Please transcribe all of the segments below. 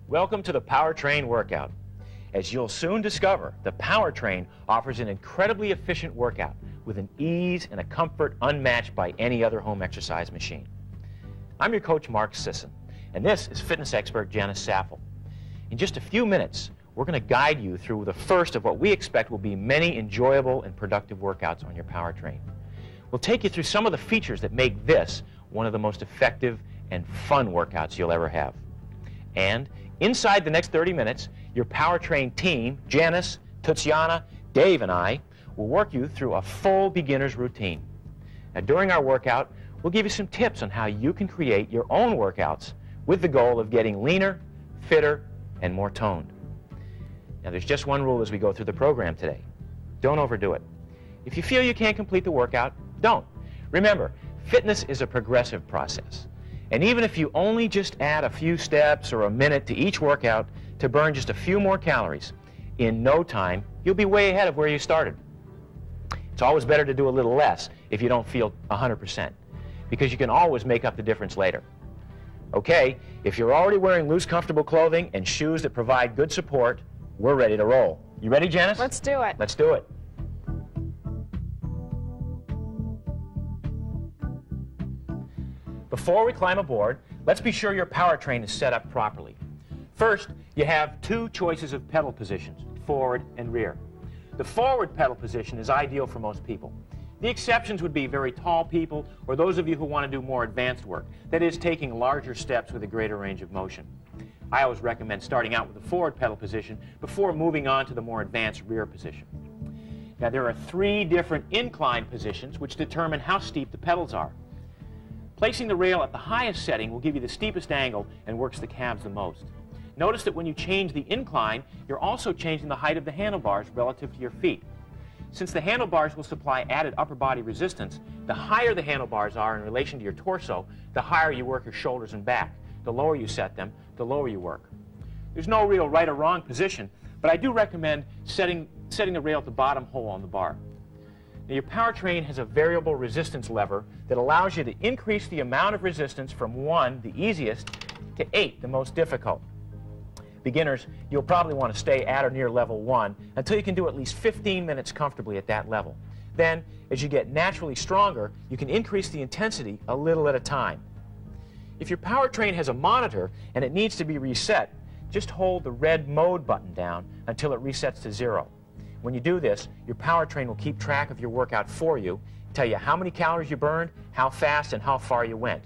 Welcome to the Powertrain Workout. As you'll soon discover, the Powertrain offers an incredibly efficient workout with an ease and a comfort unmatched by any other home exercise machine. I'm your coach, Mark Sisson, and this is fitness expert Janice Saffel. In just a few minutes, we're going to guide you through the first of what we expect will be many enjoyable and productive workouts on your Powertrain. We'll take you through some of the features that make this one of the most effective and fun workouts you'll ever have. And inside the next 30 minutes, your Powertrain team, Janice, Tutsiana, Dave, and I, will work you through a full beginner's routine. Now, during our workout, we'll give you some tips on how you can create your own workouts with the goal of getting leaner, fitter, and more toned. Now, there's just one rule as we go through the program today. Don't overdo it. If you feel you can't complete the workout, don't. Remember, fitness is a progressive process. And even if you only just add a few steps or a minute to each workout to burn just a few more calories, in no time, you'll be way ahead of where you started. It's always better to do a little less if you don't feel 100%, because you can always make up the difference later. Okay, if you're already wearing loose, comfortable clothing and shoes that provide good support, we're ready to roll. You ready, Janice? Let's do it. Let's do it. Before we climb aboard, let's be sure your Powertrain is set up properly. First, you have two choices of pedal positions, forward and rear. The forward pedal position is ideal for most people. The exceptions would be very tall people or those of you who want to do more advanced work, that is, taking larger steps with a greater range of motion. I always recommend starting out with the forward pedal position before moving on to the more advanced rear position. Now, there are three different incline positions which determine how steep the pedals are. Placing the rail at the highest setting will give you the steepest angle and works the calves the most. Notice that when you change the incline, you're also changing the height of the handlebars relative to your feet. Since the handlebars will supply added upper body resistance, the higher the handlebars are in relation to your torso, the higher you work your shoulders and back. The lower you set them, the lower you work. There's no real right or wrong position, but I do recommend setting the rail at the bottom hole on the bar. Now, your Powertrain has a variable resistance lever that allows you to increase the amount of resistance from 1, the easiest, to 8, the most difficult. Beginners, you'll probably want to stay at or near level 1 until you can do at least 15 minutes comfortably at that level. Then, as you get naturally stronger, you can increase the intensity a little at a time. If your Powertrain has a monitor and it needs to be reset, just hold the red mode button down until it resets to 0. When you do this, your Powertrain will keep track of your workout for you, tell you how many calories you burned, how fast, and how far you went.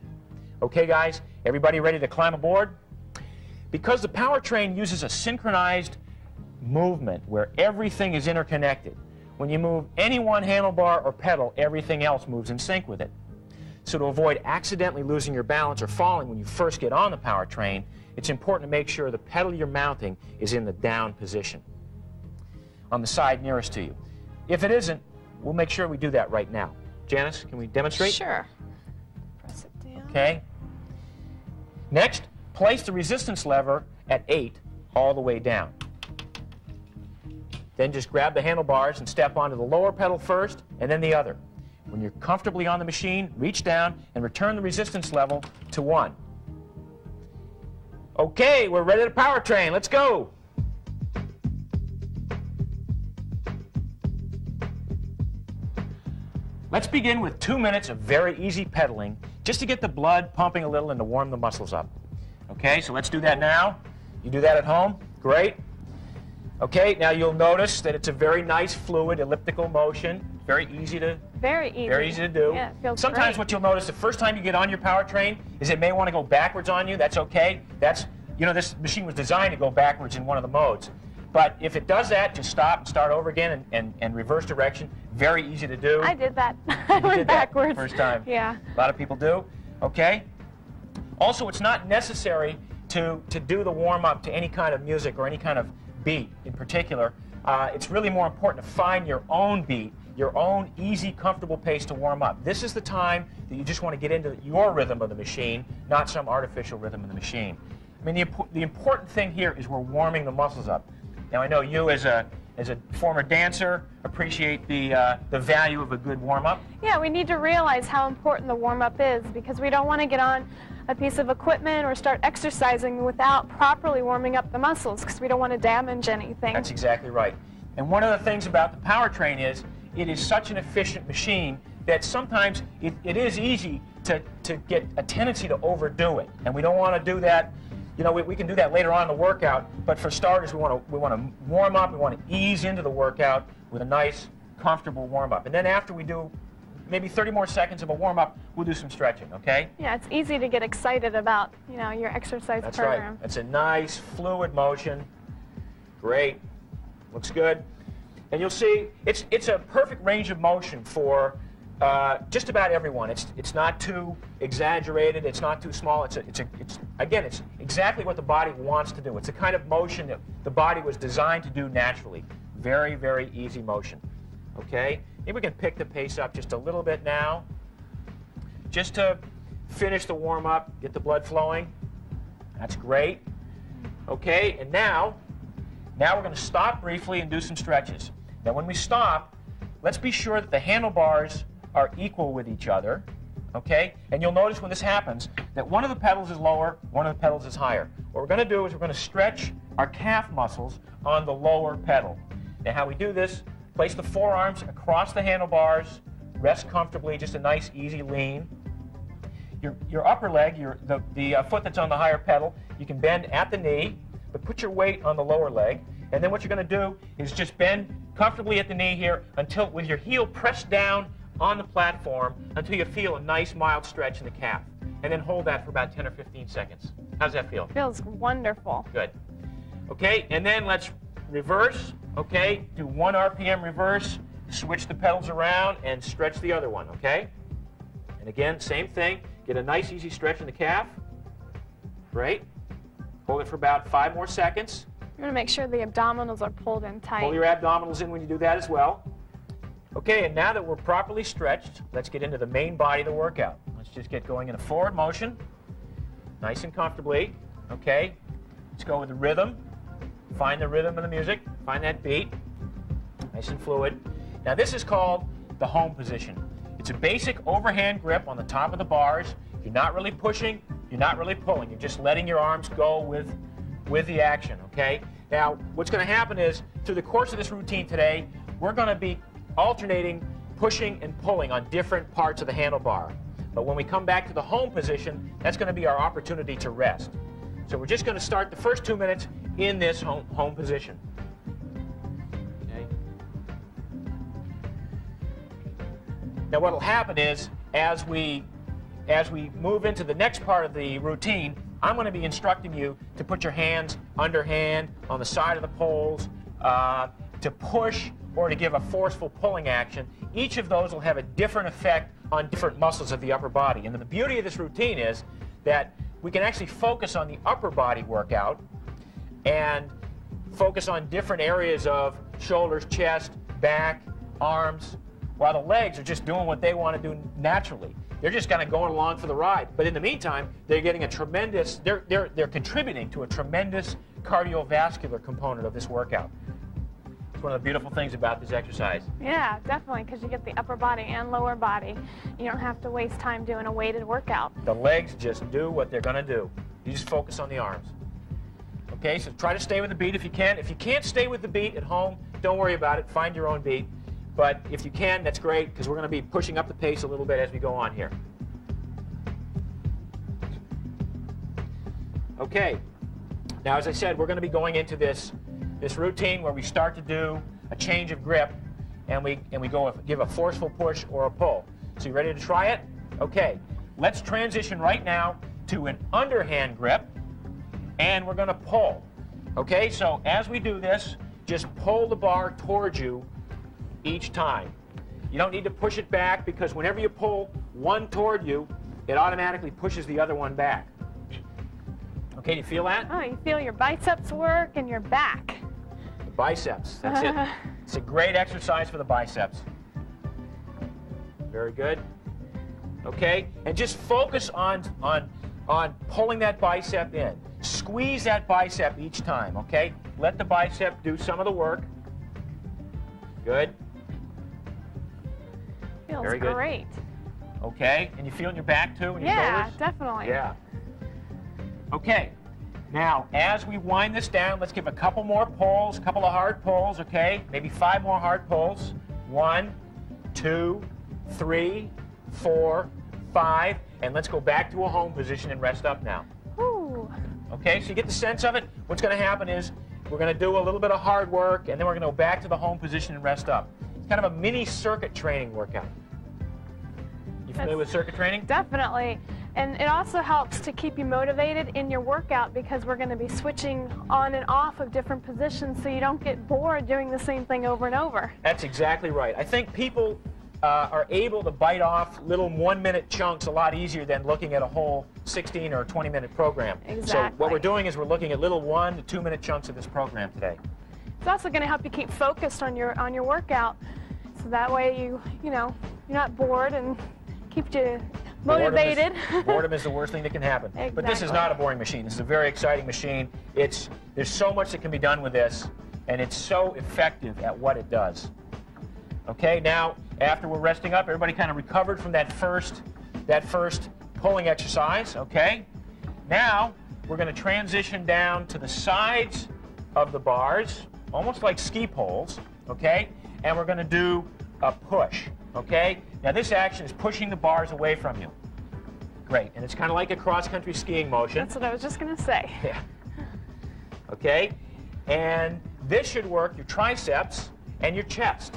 Okay, guys, everybody ready to climb aboard? Because the Powertrain uses a synchronized movement where everything is interconnected, when you move any one handlebar or pedal, everything else moves in sync with it. So to avoid accidentally losing your balance or falling when you first get on the Powertrain, it's important to make sure the pedal you're mounting is in the down position, on the side nearest to you. If it isn't, we'll make sure we do that right now. Janice, can we demonstrate? Sure. Press it down. Okay. Next, place the resistance lever at 8 all the way down. Then just grab the handlebars and step onto the lower pedal first and then the other. When you're comfortably on the machine, reach down and return the resistance level to 1. Okay, we're ready to Powertrain. Let's go. Let's begin with 2 minutes of very easy pedaling just to get the blood pumping a little and to warm the muscles up. Okay, so let's do that now. You do that at home? Great. Okay, now you'll notice that it's a very nice fluid elliptical motion. Very easy to do. Yeah, it feels Sometimes great. what you'll notice the first time you get on your Powertrain is it may want to go backwards on you. That's okay. This machine was designed to go backwards in one of the modes. But if it does that, just stop and start over again and reverse direction. Very easy to do. I did that. I went backwards. First time. Yeah. A lot of people do. Okay. Also, it's not necessary to do the warm-up to any kind of music or any kind of beat in particular. It's really more important to find your own beat, your own easy, comfortable pace to warm up. This is the time that you just want to get into your rhythm of the machine, not some artificial rhythm of the machine. I mean, the important thing here is we're warming the muscles up. Now, I know you as as a former dancer, appreciate the value of a good warm-up. Yeah, we need to realize how important the warm-up is, because we don't want to get on a piece of equipment or start exercising without properly warming up the muscles, because we don't want to damage anything. That's exactly right. And one of the things about the powertrain is it is such an efficient machine that sometimes it is easy to get a tendency to overdo it. And we don't want to do that. You know, we can do that later on in the workout, but for starters, we want to warm up, we want to ease into the workout with a nice, comfortable warm-up. And then after we do maybe 30 more seconds of a warm-up, we'll do some stretching, okay? Yeah, it's easy to get excited about, you know, your exercise That's program. right. It's a nice, fluid motion. Great. Looks good. And you'll see it's a perfect range of motion for just about everyone. It's not too exaggerated. It's not too small. It's exactly what the body wants to do. It's the kind of motion that the body was designed to do naturally. Very, very easy motion. Okay? Maybe we can pick the pace up just a little bit now, just to finish the warm-up, get the blood flowing. That's great. Okay, and now we're going to stop briefly and do some stretches. Now, when we stop, let's be sure that the handlebars are equal with each other, okay? And you'll notice when this happens that one of the pedals is lower, one of the pedals is higher. What we're going to do is we're going to stretch our calf muscles on the lower pedal. Now, how we do this, place the forearms across the handlebars, rest comfortably, just a nice, easy lean. Your upper leg, the foot that's on the higher pedal, you can bend at the knee, but put your weight on the lower leg. And then what you're going to do is just bend comfortably at the knee here until, with your heel pressed down on the platform, until you feel a nice mild stretch in the calf. And then hold that for about 10 or 15 seconds. How does that feel? Feels wonderful. Good. Okay, and then let's reverse. Okay, do 1 RPM reverse, switch the pedals around, and stretch the other one, okay? And again, same thing. Get a nice, easy stretch in the calf. Great. Hold it for about 5 more seconds. You're going to make sure the abdominals are pulled in tight. Pull your abdominals in when you do that as well. Okay, and now that we're properly stretched, let's get into the main body of the workout. Let's just get going in a forward motion, nice and comfortably. Okay, let's go with the rhythm. Find the rhythm of the music. Find that beat. Nice and fluid. Now this is called the home position. It's a basic overhand grip on the top of the bars. You're not really pushing. You're not really pulling. You're just letting your arms go with the action, okay? Now, what's going to happen is, through the course of this routine today, we're going to be alternating pushing and pulling on different parts of the handlebar. But when we come back to the home position, that's going to be our opportunity to rest. So we're just going to start the first 2 minutes in this home position. Okay. Now what will happen is, as we move into the next part of the routine, I'm going to be instructing you to put your hands underhand on the side of the poles, to push or to give a forceful pulling action. Each of those will have a different effect on different muscles of the upper body. And the beauty of this routine is that we can actually focus on the upper body workout and focus on different areas of shoulders, chest, back, arms, while the legs are just doing what they want to do naturally. They're just kind of going along for the ride. But in the meantime, they're getting a tremendous, they're contributing to a tremendous cardiovascular component of this workout. It's one of the beautiful things about this exercise. Yeah, definitely, because you get the upper body and lower body. You don't have to waste time doing a weighted workout. The legs just do what they're going to do. You just focus on the arms. Okay, so try to stay with the beat if you can. If you can't stay with the beat at home, don't worry about it. Find your own beat. But if you can, that's great, because we're going to be pushing up the pace a little bit as we go on here. Okay. Now, as I said, we're going to be going into this routine where we start to do a change of grip, and we give a forceful push or a pull. So you ready to try it? Okay. Let's transition right now to an underhand grip, and we're going to pull. Okay, so as we do this, just pull the bar towards you each time. You don't need to push it back, because whenever you pull one toward you, it automatically pushes the other one back. Okay, do you feel that? Oh, you feel your biceps work and your back. The biceps, that's it. It's a great exercise for the biceps. Very good. Okay, and just focus on pulling that bicep in. Squeeze that bicep each time, okay? Let the bicep do some of the work. Good. Feels Very good. great. Okay, and you feel in your back too, and your Yeah, shoulders? definitely. Yeah. Okay, now as we wind this down, let's give a couple more pulls, a couple of hard pulls, okay? Maybe 5 more hard pulls. 1, 2, 3, 4, 5, and let's go back to a home position and rest up now. Ooh. Okay, so you get the sense of it. What's going to happen is we're going to do a little bit of hard work, and then we're going to go back to the home position and rest up. It's kind of a mini circuit training workout. You familiar with circuit training? Definitely. And it also helps to keep you motivated in your workout because we're going to be switching on and off of different positions so you don't get bored doing the same thing over and over. That's exactly right. I think people are able to bite off little 1-minute chunks a lot easier than looking at a whole 16 or 20-minute program. Exactly. So what we're doing is we're looking at little 1 to 2-minute chunks of this program today. It's also going to help you keep focused on your workout, so that way you're not bored and keeps you motivated. Boredom is the worst thing that can happen. Exactly. But this is not a boring machine. This is a very exciting machine. There's so much that can be done with this, and it's so effective at what it does. Okay, now after we're resting up, everybody kind of recovered from that first pulling exercise. Okay, now we're going to transition down to the sides of the bars, almost like ski poles. Okay, and we're going to do a push. Okay, now this action is pushing the bars away from you. Great, and it's kind of like a cross-country skiing motion. That's what I was just going to say. Yeah. Okay, and this should work your triceps and your chest.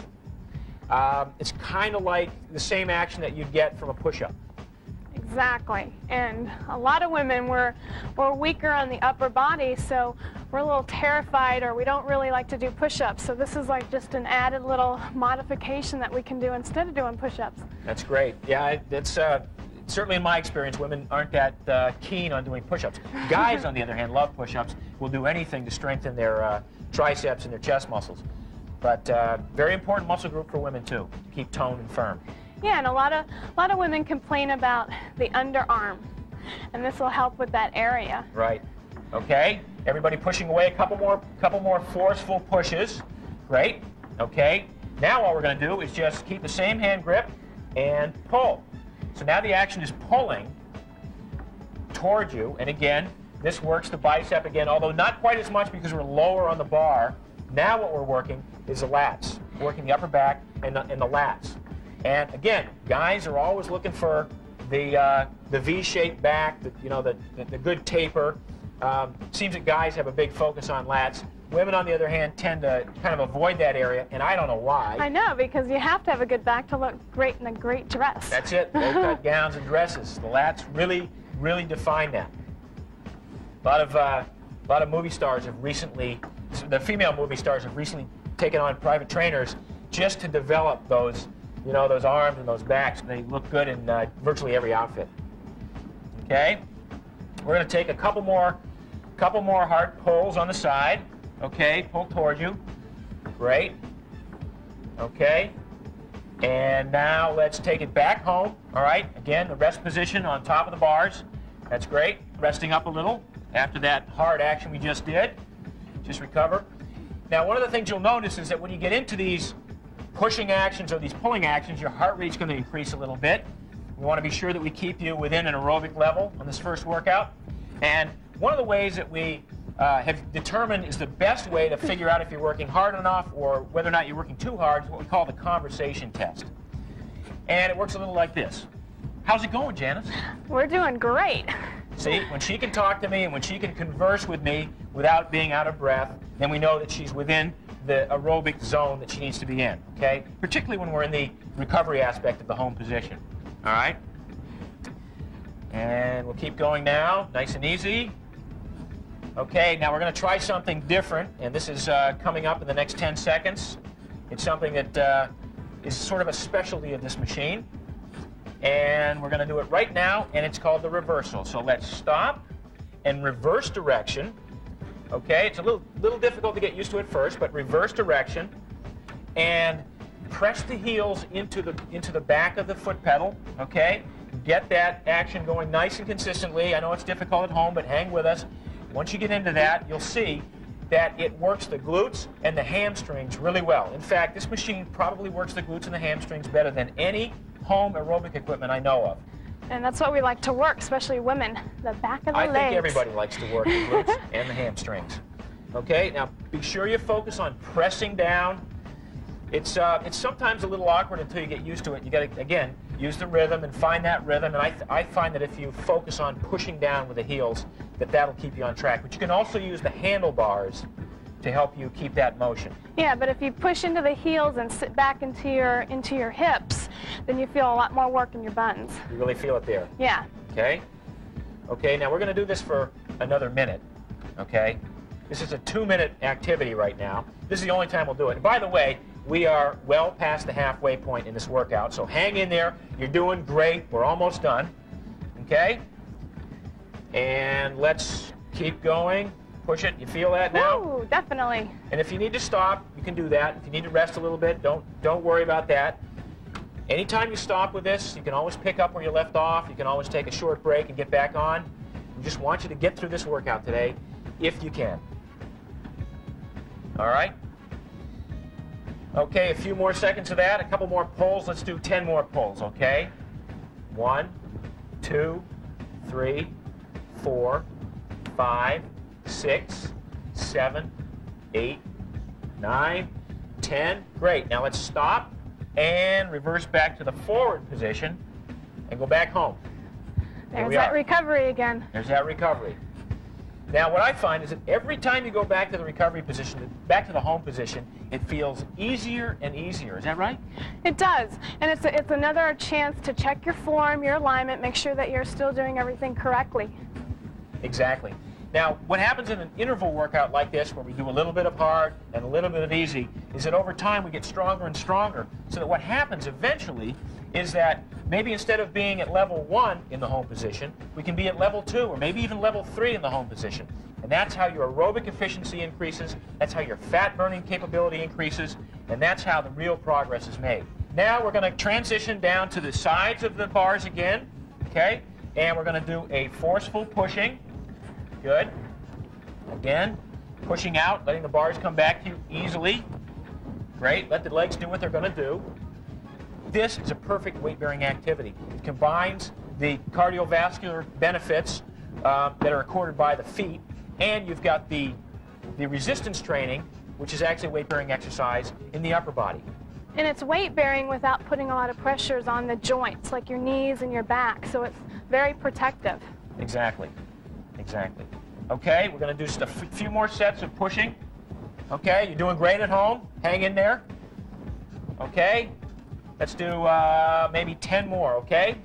It's kind of like the same action that you'd get from a push-up. Exactly, and a lot of women, we're weaker on the upper body, so we're a little terrified, or we don't really like to do push-ups. So this is like just an added little modification that we can do instead of doing push-ups. That's great. Yeah, that's certainly in my experience, women aren't that keen on doing push-ups. Guys, on the other hand, love push-ups. Will do anything to strengthen their triceps and their chest muscles. But very important muscle group for women too, to keep toned and firm. Yeah, and a lot of women complain about the underarm, and this will help with that area. Right. Okay. Everybody pushing away. A couple more forceful pushes. Great. Okay. Now all we're going to do is just keep the same hand grip and pull. So now the action is pulling towards you, and again, this works the bicep again, although not quite as much because we're lower on the bar. Now what we're working is the lats, working the upper back and the lats. And again, guys are always looking for the V-shaped back, the good taper. Seems that guys have a big focus on lats. Women, on the other hand, tend to kind of avoid that area, and I don't know why. I know, because you have to have a good back to look great in a great dress. That's it. Low-cut gowns and dresses. The lats really, really define that. A lot of movie stars have recently, the female movie stars have recently taken on private trainers just to develop those, those arms and those backs. They look good in virtually every outfit. Okay, we're going to take a couple more hard pulls on the side. Okay, pull towards you. Great. Okay, and now let's take it back home. All right, again, the rest position on top of the bars. That's great. Resting up a little after that hard action we just did. Just recover. Now, one of the things you'll notice is that when you get into these pushing actions or these pulling actions, your heart rate's going to increase a little bit. We want to be sure that we keep you within an aerobic level on this first workout. And one of the ways that we have determined is the best way to figure out if you're working hard enough or whether or not you're working too hard is what we call the conversation test. And it works a little like this. How's it going, Janice? We're doing great. See, when she can talk to me and when she can converse with me without being out of breath, then we know that she's within the aerobic zone that she needs to be in, okay? Particularly when we're in the recovery aspect of the home position, all right? And we'll keep going now, nice and easy. Okay, now we're going to try something different, and this is coming up in the next 10 seconds. It's something that is sort of a specialty of this machine. And we're going to do it right now, and it's called the reversal. So let's stop and reverse direction. Okay, it's a little difficult to get used to at first, but reverse direction. And press the heels into the back of the foot pedal, okay? Get that action going nice and consistently. I know it's difficult at home, but hang with us. Once you get into that, you'll see that it works the glutes and the hamstrings really well. In fact, this machine probably works the glutes and the hamstrings better than any home aerobic equipment I know of. And that's what we like to work, especially women, the back of the legs. I think everybody likes to work the glutes and the hamstrings. Okay, now be sure you focus on pressing down. It's sometimes a little awkward until you get used to it. You got to, again, use the rhythm and find that rhythm. And I find that if you focus on pushing down with the heels, that'll keep you on track. But you can also use the handlebars to help you keep that motion. Yeah, but if you push into the heels and sit back into your hips, then you feel a lot more work in your buns. You really feel it there? Yeah. Okay. Okay, now we're going to do this for another minute. Okay? This is a 2-minute activity right now. This is the only time we'll do it. And by the way, we are well past the halfway point in this workout, so hang in there. You're doing great. We're almost done. Okay? And let's keep going. Push it. You feel that now? Ooh, definitely. And if you need to stop, you can do that. If you need to rest a little bit, don't worry about that. Anytime you stop with this, you can always pick up where you left off. You can always take a short break and get back on. We just want you to get through this workout today, if you can. All right? Okay, a few more seconds of that, a couple more pulls. Let's do 10 more pulls, okay? 1, 2, 3, 4, 5, 6, 7, 8, 9, 10. Great. Now let's stop and reverse back to the forward position and go back home. There's that recovery again. There's that recovery. Now what I find is that every time you go back to the recovery position, back to the home position, it feels easier and easier. Is that right? It does. And it's another chance to check your form, your alignment, make sure that you're still doing everything correctly. Exactly. Now, what happens in an interval workout like this, where we do a little bit of hard and a little bit of easy, is that over time we get stronger and stronger. So that what happens eventually is that maybe instead of being at level 1 in the home position, we can be at level 2 or maybe even level 3 in the home position. And that's how your aerobic efficiency increases, that's how your fat burning capability increases, and that's how the real progress is made. Now we're going to transition down to the sides of the bars again, okay? And we're going to do a forceful pushing. Good. Again, pushing out, letting the bars come back to you easily. Great. Let the legs do what they're going to do. This is a perfect weight-bearing activity. It combines the cardiovascular benefits that are accorded by the feet, and you've got the resistance training, which is actually a weight-bearing exercise in the upper body. And it's weight-bearing without putting a lot of pressures on the joints, like your knees and your back, so it's very protective. Exactly. Exactly. Okay, we're going to do just a few more sets of pushing. Okay, you're doing great at home. Hang in there. Okay, let's do maybe 10 more, okay?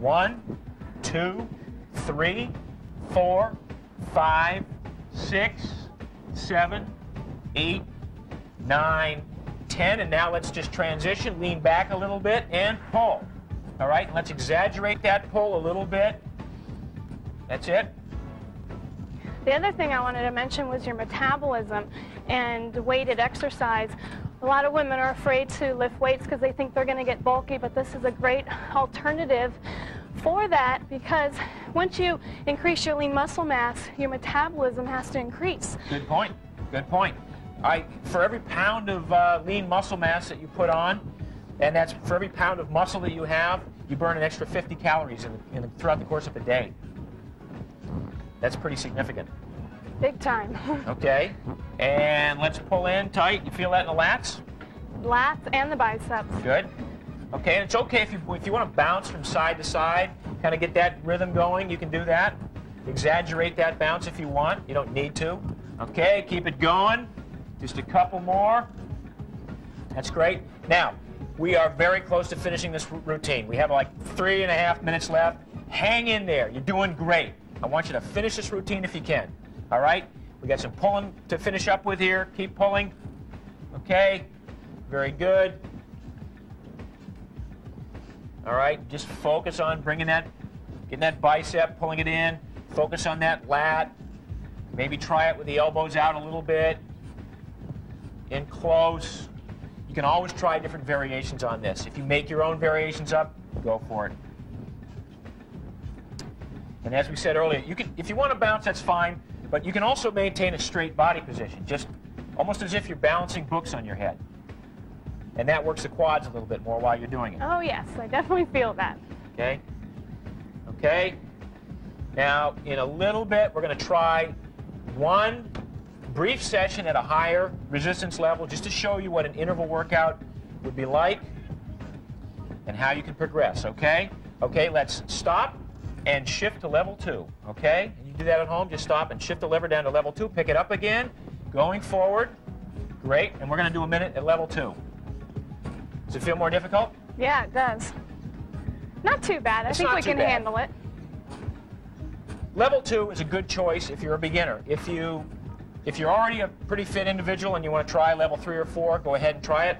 1, 2, 3, 4, 5, 6, 7, 8, 9, 10. And now let's just transition, lean back a little bit, and pull. All right, let's exaggerate that pull a little bit. That's it. The other thing I wanted to mention was your metabolism and weighted exercise. A lot of women are afraid to lift weights because they think they're going to get bulky, but this is a great alternative for that because once you increase your lean muscle mass, your metabolism has to increase. Good point. Good point. For every pound of lean muscle mass that you put on, and that's for every pound of muscle that you have, you burn an extra 50 calories throughout the course of a day. That's pretty significant. Big time. Okay, and let's pull in tight. You feel that in the lats? Lats and the biceps. Good. Okay, and it's okay if you want to bounce from side to side, kind of get that rhythm going, you can do that. Exaggerate that bounce if you want. You don't need to. Okay, keep it going. Just a couple more. That's great. Now, we are very close to finishing this routine. We have like 3.5 minutes left. Hang in there. You're doing great. I want you to finish this routine if you can. All right? We got some pulling to finish up with here. Keep pulling. Okay. Very good. All right. Just focus on getting that bicep, pulling it in. Focus on that lat. Maybe try it with the elbows out a little bit. In close. You can always try different variations on this. If you make your own variations up, go for it. And as we said earlier, if you want to bounce, that's fine. But you can also maintain a straight body position, just almost as if you're balancing books on your head. And that works the quads a little bit more while you're doing it. Oh yes, I definitely feel that. Okay? Okay? Now, in a little bit, we're going to try one brief session at a higher resistance level just to show you what an interval workout would be like and how you can progress, okay? Okay, let's stop and shift to level 2, okay? And you do that at home, just stop and shift the lever down to level 2, pick it up again, going forward. Great, and we're going to do a minute at level 2. Does it feel more difficult? Yeah, it does. Not too bad. I think we can handle it. Level 2 is a good choice if you're a beginner. If you're already a pretty fit individual and you want to try level 3 or 4, go ahead and try it.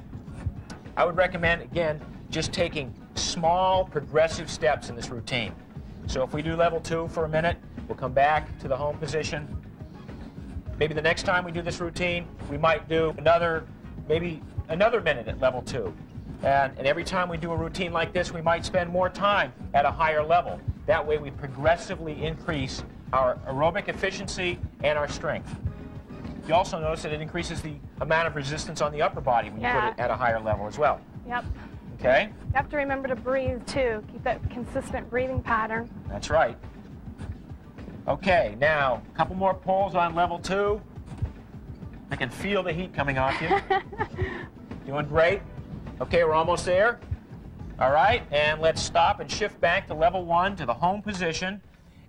I would recommend, again, just taking small progressive steps in this routine. So if we do level 2 for a minute, we'll come back to the home position. Maybe the next time we do this routine, we might do maybe another minute at level 2. And every time we do a routine like this, we might spend more time at a higher level. That way we progressively increase our aerobic efficiency and our strength. You also notice that it increases the amount of resistance on the upper body when you put it at a higher level as well. Yep. Okay? You have to remember to breathe too. Keep that consistent breathing pattern. That's right. Okay, now a couple more pulls on level 2. I can feel the heat coming off you. Doing great. Okay, we're almost there. All right, and let's stop and shift back to level 1 to the home position.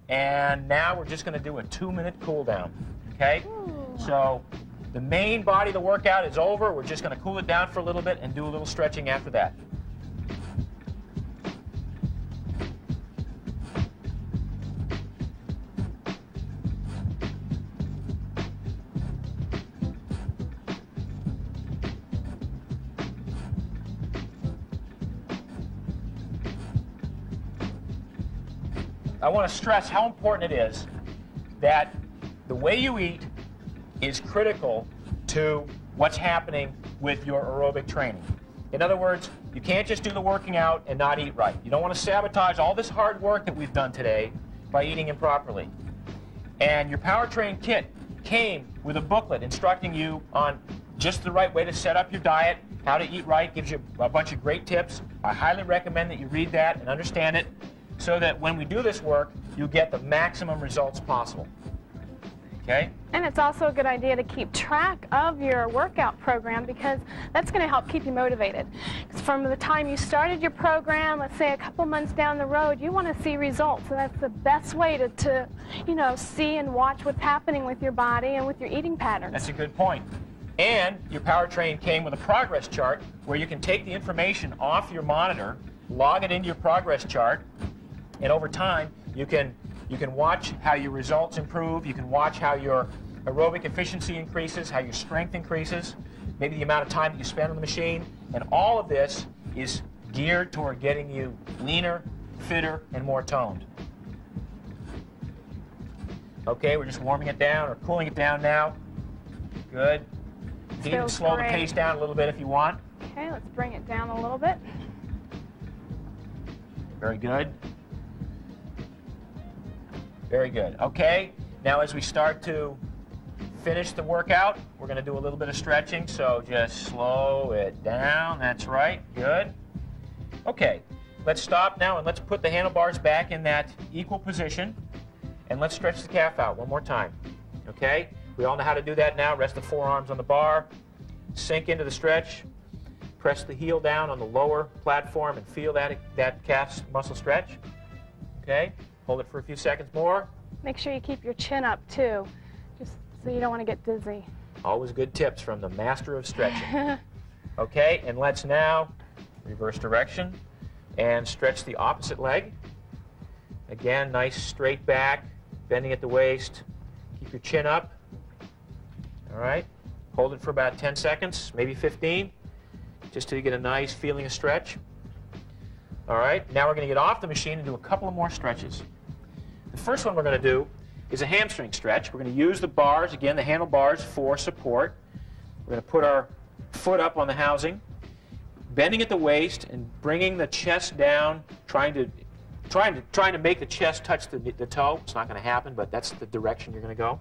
And now we're just going to do a 2-minute cool down. Okay? Ooh. So the main body of the workout is over. We're just going to cool it down for a little bit and do a little stretching after that. I want to stress how important it is that the way you eat is critical to what's happening with your aerobic training. In other words, you can't just do the working out and not eat right. You don't want to sabotage all this hard work that we've done today by eating improperly. And your Powertrain kit came with a booklet instructing you on just the right way to set up your diet, how to eat right, gives you a bunch of great tips. I highly recommend that you read that and understand it, so that when we do this work, you get the maximum results possible. Okay? And it's also a good idea to keep track of your workout program, because that's going to help keep you motivated. From the time you started your program, let's say a couple months down the road, you want to see results. So that's the best way to see and watch what's happening with your body and with your eating patterns. That's a good point. And your Powertrain came with a progress chart where you can take the information off your monitor, log it into your progress chart, and over time, you can watch how your results improve. You can watch how your aerobic efficiency increases, how your strength increases, maybe the amount of time that you spend on the machine. And all of this is geared toward getting you leaner, fitter, and more toned. Okay, we're just warming it down or cooling it down now. Good. You can even slow the pace down a little bit if you want. Okay, let's bring it down a little bit. Very good. Very good. Okay, now as we start to finish the workout, we're going to do a little bit of stretching, so just slow it down. That's right. Good. Okay, let's stop now and let's put the handlebars back in that equal position, and let's stretch the calf out one more time. Okay? We all know how to do that now. Rest the forearms on the bar, sink into the stretch, press the heel down on the lower platform and feel that calf's muscle stretch. Okay? Hold it for a few seconds more. Make sure you keep your chin up too, just so you don't want to get dizzy. Always good tips from the master of stretching. Okay, and let's now reverse direction and stretch the opposite leg. Again, nice straight back, bending at the waist. Keep your chin up. All right, hold it for about 10 seconds, maybe 15, just till you get a nice feeling of stretch. All right, now we're going to get off the machine and do a couple of more stretches. The first one we're going to do is a hamstring stretch. We're going to use the bars, again, the handlebars for support. We're going to put our foot up on the housing, bending at the waist and bringing the chest down, trying to trying to make the chest touch the toe. It's not going to happen, but that's the direction you're going to go.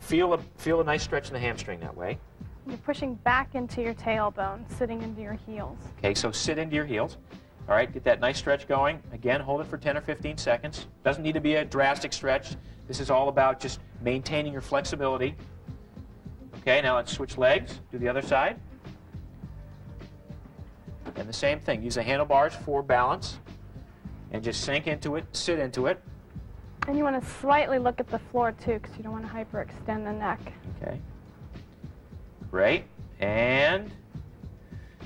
Feel a nice stretch in the hamstring that way. You're pushing back into your tailbone, sitting into your heels. Okay, so sit into your heels. All right, get that nice stretch going. Again, hold it for 10 or 15 seconds. Doesn't need to be a drastic stretch. This is all about just maintaining your flexibility. Okay, now let's switch legs. Do the other side. And the same thing. Use the handlebars for balance. And just sink into it, sit into it. And you want to slightly look at the floor, too, because you don't want to hyperextend the neck. Okay. Great. And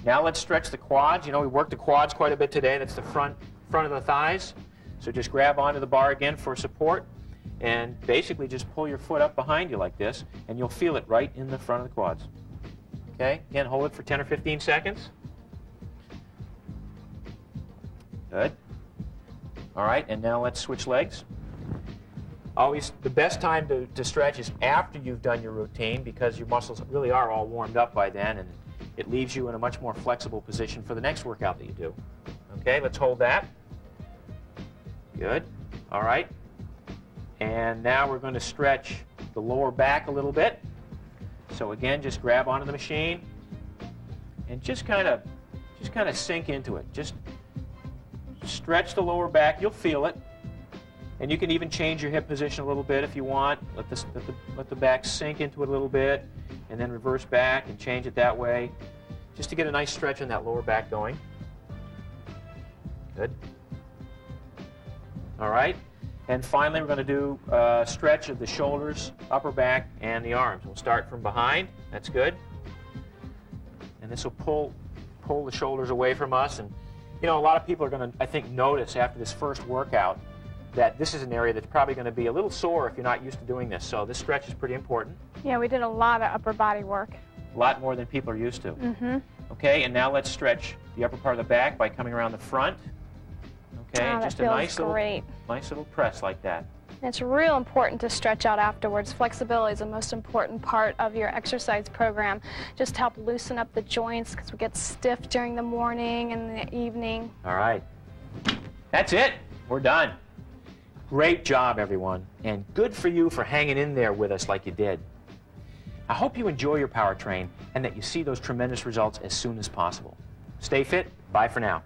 now let's stretch the quads. You know, we worked the quads quite a bit today. That's the front of the thighs. So just grab onto the bar again for support. And basically just pull your foot up behind you like this, and you'll feel it right in the front of the quads. Okay? Again, hold it for 10 or 15 seconds. Good. All right, and now let's switch legs. Always, the best time to stretch is after you've done your routine, because your muscles really are all warmed up by then, and it leaves you in a much more flexible position for the next workout that you do. Okay, let's hold that. Good. All right. And now we're going to stretch the lower back a little bit. So again, just grab onto the machine and just kind of sink into it. Just stretch the lower back. You'll feel it. And you can even change your hip position a little bit if you want. Let the back sink into it a little bit, and then reverse back and change it that way, just to get a nice stretch in that lower back going. Good. All right. And finally, we're going to do a stretch of the shoulders, upper back, and the arms. We'll start from behind. That's good. And this will pull the shoulders away from us. And you know, a lot of people are going to, I think, notice after this first workout that this is an area that's probably going to be a little sore if you're not used to doing this. So this stretch is pretty important. Yeah, we did a lot of upper body work. A lot more than people are used to. Mm-hmm. Okay, and now let's stretch the upper part of the back by coming around the front. Okay, oh, just that a feels nice little press like that. It's real important to stretch out afterwards. Flexibility is the most important part of your exercise program. Just help loosen up the joints, because we get stiff during the morning and the evening. All right. That's it. We're done. Great job, everyone. And good for you for hanging in there with us like you did. I hope you enjoy your power train and that you see those tremendous results as soon as possible. Stay fit. Bye for now.